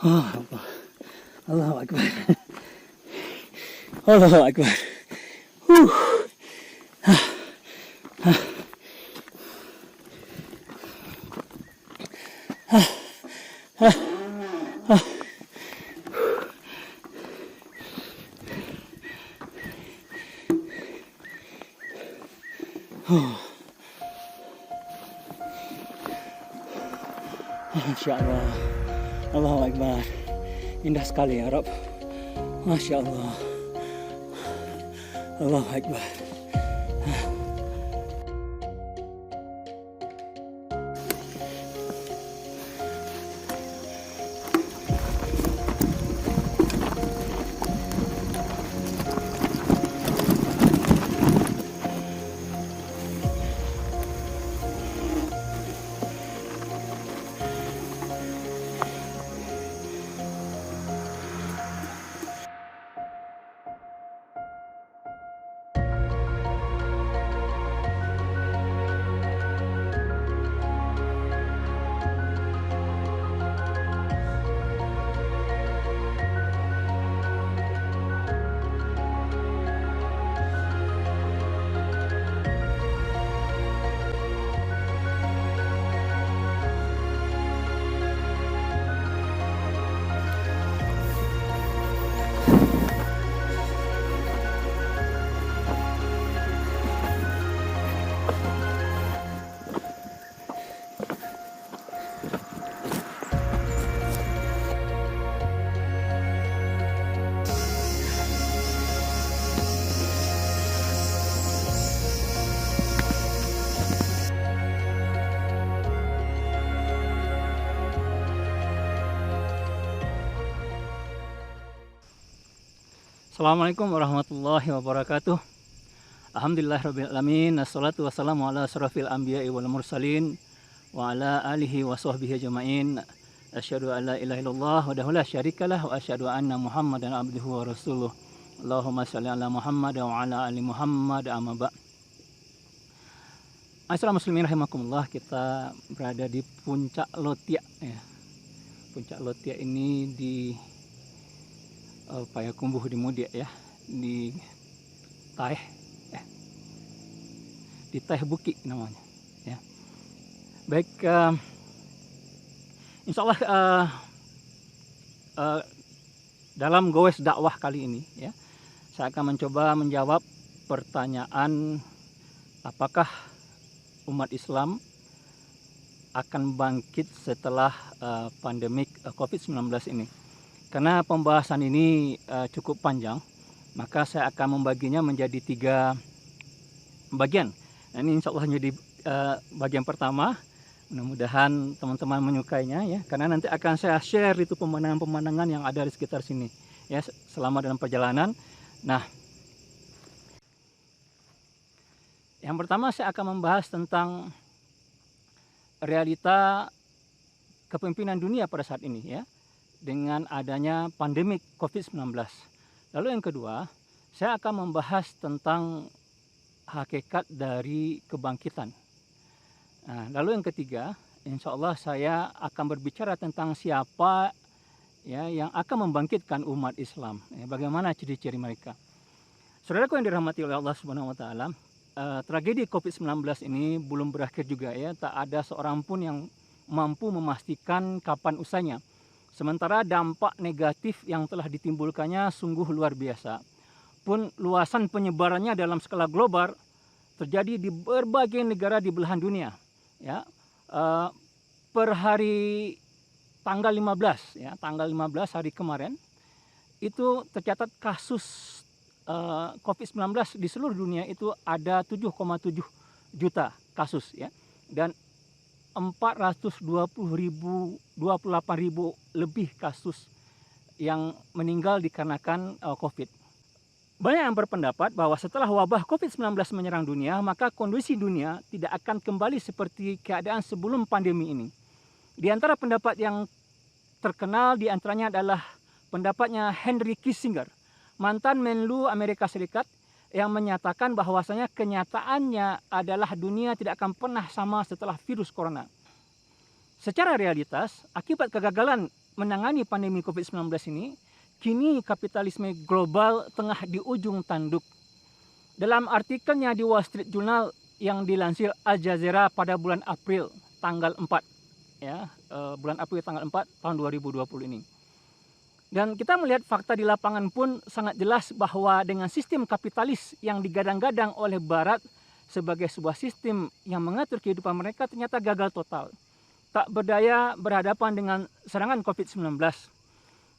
Oh, Allahu Akbar. Allahu Akbar. Huh. Masya Allah. Allahu Akbar. Indah sekali ya Rob. Masya Allah. Allahu Akbar. Assalamualaikum warahmatullahi wabarakatuh. Alhamdulillah rabbil alamin. Assalatu wassalamu ala asrafil anbiya'i wal mursalin wa ala alihi wa sahbihi ajma'in. Asyhadu an la ilaha illallah wahdahu la syarikalah wa asyhadu anna Muhammadan abduhu wa rasuluh. Allahumma shalli ala Muhammad wa ala ali Muhammad amma ba'. Assalamualaikum muslimin rahimakumullah. Kita berada di Puncak Lotia ya. Puncak Lotia ini di Payakumbuh di Mudia ya, di Taeh di Taeh Buki namanya ya. Baik, insya Allah dalam Gowes dakwah kali ini ya, saya akan mencoba menjawab pertanyaan apakah umat Islam akan bangkit setelah pandemik COVID-19 ini. Karena pembahasan ini cukup panjang, maka saya akan membaginya menjadi 3 bagian. Nah, ini insya Allah menjadi bagian pertama. Mudah-mudahan teman-teman menyukainya ya, karena nanti akan saya share itu pemandangan-pemandangan yang ada di sekitar sini ya selama dalam perjalanan. Nah, yang pertama saya akan membahas tentang realita kepemimpinan dunia pada saat ini ya, dengan adanya pandemik COVID-19. Lalu yang kedua, saya akan membahas tentang hakikat dari kebangkitan. Nah, lalu yang ketiga, insya Allah saya akan berbicara tentang siapa ya yang akan membangkitkan umat Islam. Ya, bagaimana ciri-ciri mereka. Saudaraku yang dirahmati oleh Allah Subhanahu Wa Taala, tragedi COVID-19 ini belum berakhir juga ya. Tak ada seorang pun yang mampu memastikan kapan usainya. Sementara dampak negatif yang telah ditimbulkannya sungguh luar biasa. Pun luasan penyebarannya dalam skala global terjadi di berbagai negara di belahan dunia. Ya, per hari tanggal 15 ya, tanggal 15 hari kemarin itu tercatat kasus COVID-19 di seluruh dunia itu ada 7,7 juta kasus ya, dan 428.000 lebih kasus yang meninggal dikarenakan COVID. Banyak yang berpendapat bahwa setelah wabah COVID-19 menyerang dunia, maka kondisi dunia tidak akan kembali seperti keadaan sebelum pandemi ini. Di antara pendapat yang terkenal diantaranya adalah pendapatnya Henry Kissinger, mantan Menlu Amerika Serikat, yang menyatakan bahwasanya kenyataannya adalah dunia tidak akan pernah sama setelah virus corona. Secara realitas, akibat kegagalan menangani pandemi COVID-19 ini, kini kapitalisme global tengah di ujung tanduk. Dalam artikelnya di Wall Street Journal yang dilansir Al Jazeera pada bulan April tanggal 4, ya, bulan April tanggal 4 tahun 2020 ini. Dan kita melihat fakta di lapangan pun sangat jelas bahwa dengan sistem kapitalis yang digadang-gadang oleh Barat sebagai sebuah sistem yang mengatur kehidupan mereka ternyata gagal total. Tak berdaya berhadapan dengan serangan COVID-19.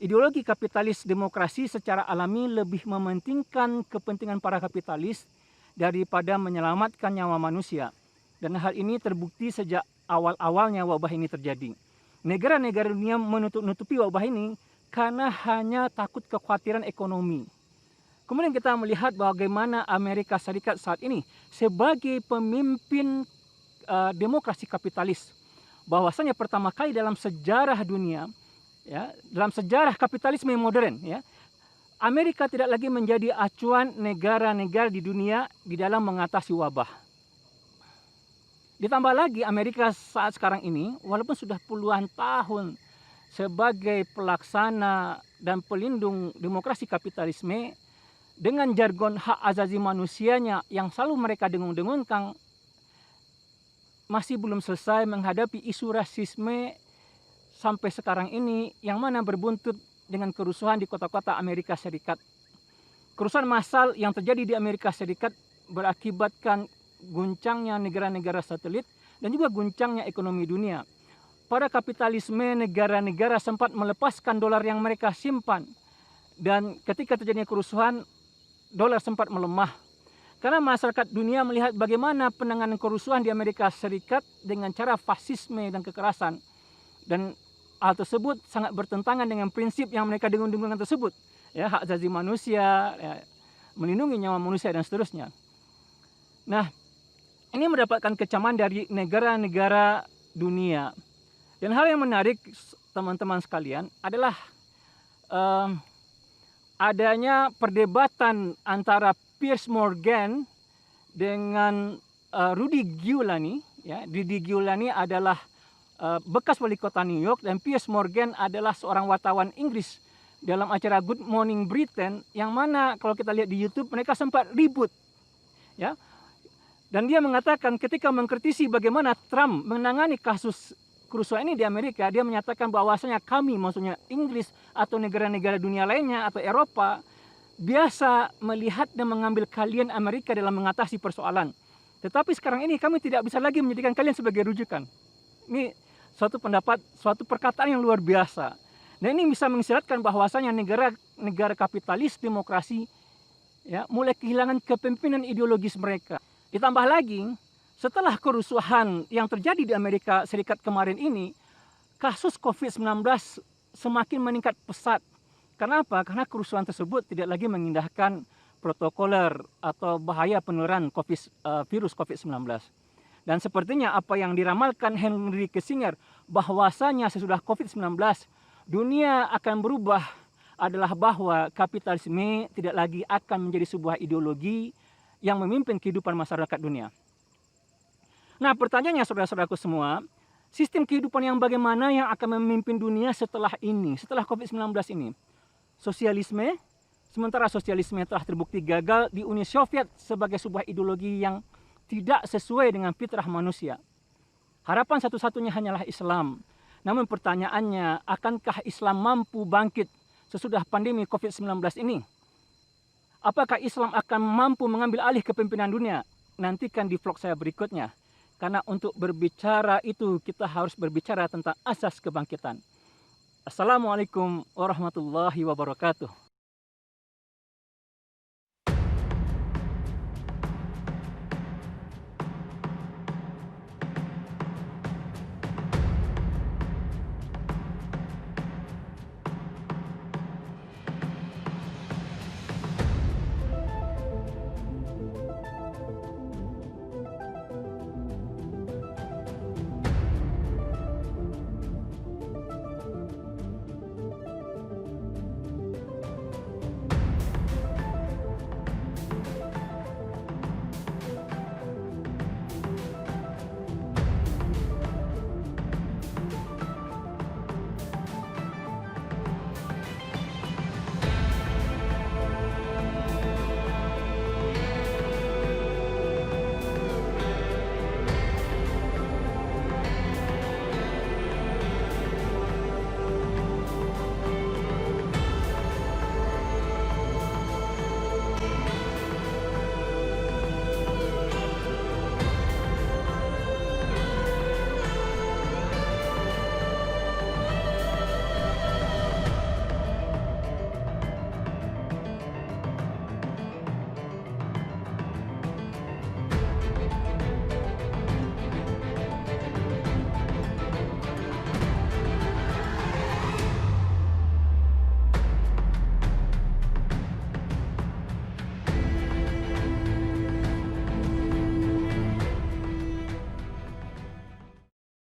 Ideologi kapitalis demokrasi secara alami lebih mementingkan kepentingan para kapitalis daripada menyelamatkan nyawa manusia. Dan hal ini terbukti sejak awal-awalnya wabah ini terjadi. Negara-negara dunia menutup-nutupi wabah ini karena hanya takut kekhawatiran ekonomi. Kemudian kita melihat bagaimana Amerika Serikat saat ini sebagai pemimpin demokrasi kapitalis, bahwasanya pertama kali dalam sejarah dunia, ya, dalam sejarah kapitalisme modern, ya, Amerika tidak lagi menjadi acuan negara-negara di dunia di dalam mengatasi wabah. Ditambah lagi Amerika saat sekarang ini, walaupun sudah puluhan tahun sebagai pelaksana dan pelindung demokrasi kapitalisme, dengan jargon hak asasi manusianya yang selalu mereka dengung-dengungkan, masih belum selesai menghadapi isu rasisme sampai sekarang ini, yang mana berbuntut dengan kerusuhan di kota-kota Amerika Serikat. Kerusuhan massal yang terjadi di Amerika Serikat berakibatkan guncangnya negara-negara satelit dan juga guncangnya ekonomi dunia. Pada kapitalisme, negara-negara sempat melepaskan dolar yang mereka simpan. Dan ketika terjadinya kerusuhan, dolar sempat melemah. Karena masyarakat dunia melihat bagaimana penanganan kerusuhan di Amerika Serikat dengan cara fasisme dan kekerasan. Dan hal tersebut sangat bertentangan dengan prinsip yang mereka dengung-dengungkan tersebut. Ya, hak asasi manusia, ya, melindungi nyawa manusia, dan seterusnya. Nah, ini mendapatkan kecaman dari negara-negara dunia. Dan hal yang menarik teman-teman sekalian adalah adanya perdebatan antara Piers Morgan dengan Rudy Giuliani. Ya, Rudy Giuliani adalah bekas wali kota New York, dan Piers Morgan adalah seorang wartawan Inggris dalam acara Good Morning Britain, yang mana kalau kita lihat di YouTube mereka sempat ribut. Ya. Dan dia mengatakan ketika mengkritisi bagaimana Trump menangani kasus kerusuhan ini di Amerika, dia menyatakan bahwasanya kami, maksudnya Inggris atau negara-negara dunia lainnya atau Eropa, biasa melihat dan mengambil kalian Amerika dalam mengatasi persoalan. Tetapi sekarang ini kami tidak bisa lagi menjadikan kalian sebagai rujukan. Ini suatu pendapat, suatu perkataan yang luar biasa. Dan ini bisa mengisyaratkan bahwasanya negara kapitalis demokrasi, ya, mulai kehilangan kepemimpinan ideologis mereka. Ditambah lagi, setelah kerusuhan yang terjadi di Amerika Serikat kemarin ini, kasus COVID-19 semakin meningkat pesat. Kenapa? Karena kerusuhan tersebut tidak lagi mengindahkan protokoler atau bahaya penularan virus COVID-19. Dan sepertinya apa yang diramalkan Henry Kissinger, bahwasanya sesudah COVID-19 dunia akan berubah, adalah bahwa kapitalisme tidak lagi akan menjadi sebuah ideologi yang memimpin kehidupan masyarakat dunia. Nah, pertanyaannya saudara-saudaraku semua, sistem kehidupan yang bagaimana yang akan memimpin dunia setelah ini, setelah COVID-19 ini? Sosialisme, sementara sosialisme telah terbukti gagal di Uni Soviet sebagai sebuah ideologi yang tidak sesuai dengan fitrah manusia. Harapan satu-satunya hanyalah Islam. Namun pertanyaannya, akankah Islam mampu bangkit sesudah pandemi COVID-19 ini? Apakah Islam akan mampu mengambil alih kepemimpinan dunia? Nantikan di vlog saya berikutnya. Karena untuk berbicara itu kita harus berbicara tentang asas kebangkitan. Assalamualaikum warahmatullahi wabarakatuh.